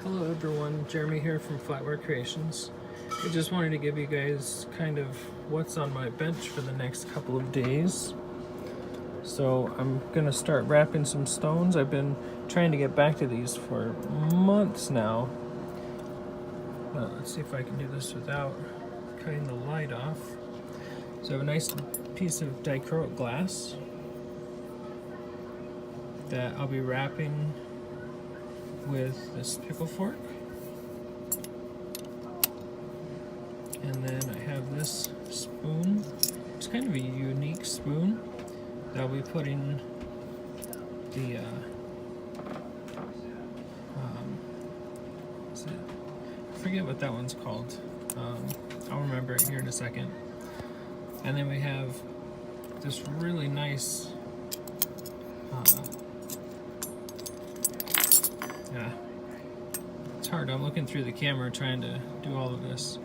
Hello everyone, Jeremy here from Flatware Creations. I just wanted to give you guys kind of what's on my bench for the next couple of days. So I'm gonna start wrapping some stones. I've been trying to get back to these for months now. Let's see if I can do this without cutting the light off. So I have a nice piece of dichroic glass that I'll be wrapping with this pickle fork. And then I have this spoon. It's kind of a unique spoon that I'll be putting the I forget what that one's called. I'll remember it here in a second. And then we have this really nice it's hard. I'm looking through the camera trying to do all of this.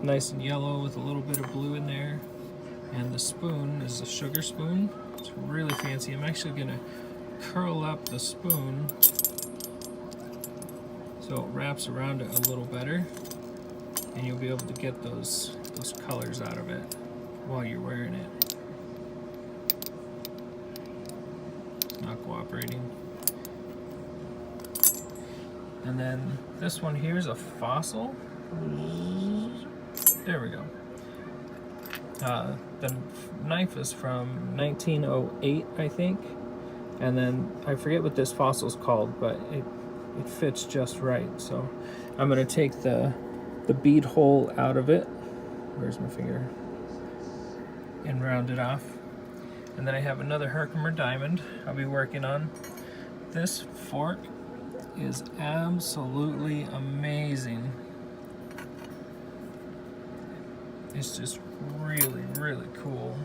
Nice and yellow with a little bit of blue in there. And the spoon is a sugar spoon. It's really fancy. I'm actually gonna curl up the spoon so it wraps around it a little better, and you'll be able to get those colors out of it while you're wearing it. It's not cooperating. And then this one here is a fossil. There we go. The knife is from 1908, I think. And then I forget what this fossil's called, but it fits just right. So I'm gonna take the bead hole out of it. Where's my finger? And round it off. And then I have another Herkimer diamond I'll be working on. This fork is absolutely amazing. It's just really, really cool.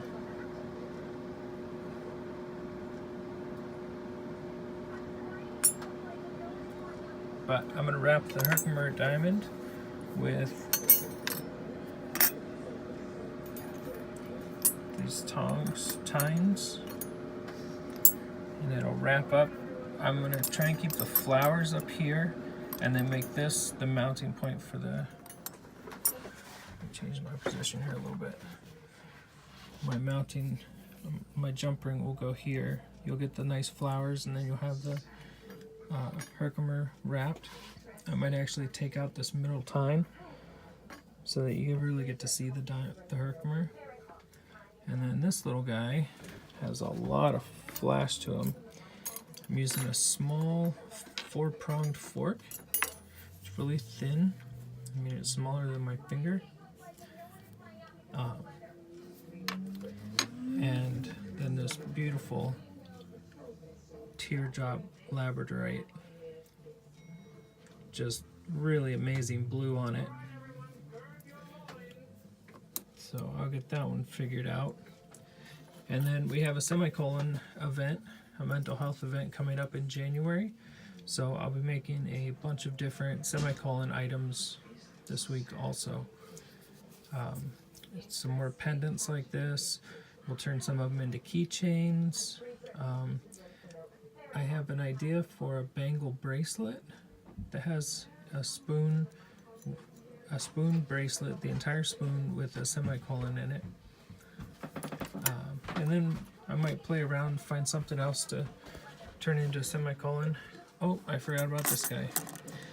But I'm gonna wrap the Herkimer diamond with these tines, and it'll wrap up. I'm gonna try and keep the flowers up here, and then make this the mounting point for the. Change my position here a little bit. My jump ring will go here. You'll get the nice flowers, and then you'll have the Herkimer wrapped. I might actually take out this middle tine so that you really get to see the Herkimer. And then this little guy has a lot of flash to him. I'm using a small 4-pronged fork. It's really thin. I mean, it's smaller than my finger. And then this beautiful teardrop labradorite, just really amazing blue on it. So I'll get that one figured out. And then we have a semicolon event, a mental health event coming up in January. So I'll be making a bunch of different semicolon items this week also. Some more pendants like this. We'll turn some of them into keychains. I have an idea for a bangle bracelet that has a spoon bracelet, the entire spoon with a semicolon in it. And then I might play around, find something else to turn into a semicolon. Oh, I forgot about this guy.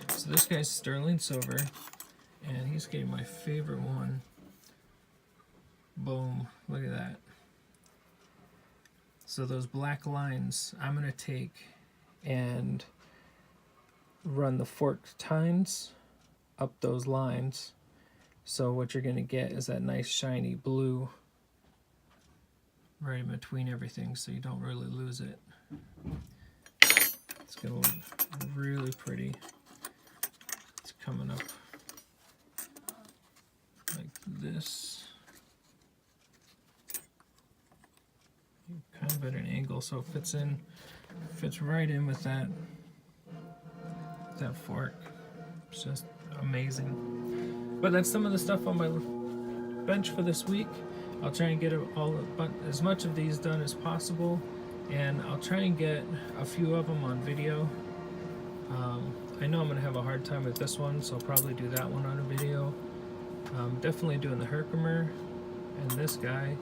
So this guy's sterling silver, and he's getting my favorite one. Boom, look at that. So those black lines, I'm gonna take and run the forked tines up those lines. So what you're gonna get is that nice shiny blue right in between everything, so you don't really lose it. It's gonna look really pretty. It's coming up like this. Kind of at an angle, so it fits right in with that fork. It's just amazing. But that's some of the stuff on my bench for this week. I'll try and get as much of these done as possible, and I'll try and get a few of them on video. I know I'm going to have a hard time with this one, so I'll probably do that one on a video. Definitely doing the Herkimer and this guy,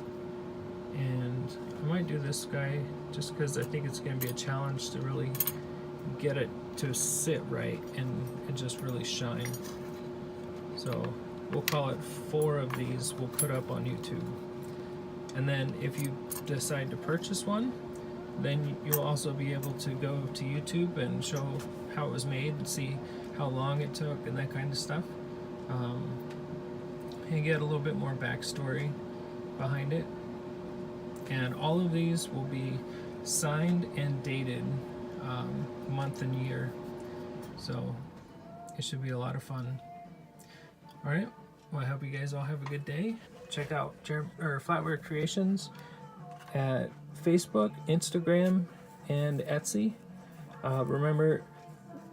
and I might do this guy just because I think it's going to be a challenge to really get it to sit right and just really shine. So we'll call it 4 of these we'll put up on YouTube. And then if you decide to purchase one, then you'll also be able to go to YouTube and show how it was made and see how long it took and that kind of stuff. And get a little bit more backstory behind it. And all of these will be signed and dated month and year. So it should be a lot of fun. Alright, well I hope you guys all have a good day. Check out Flatware Creations at Facebook, Instagram, and Etsy. Remember,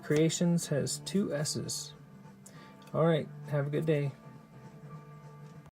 Creations has 2 S's. Alright, have a good day.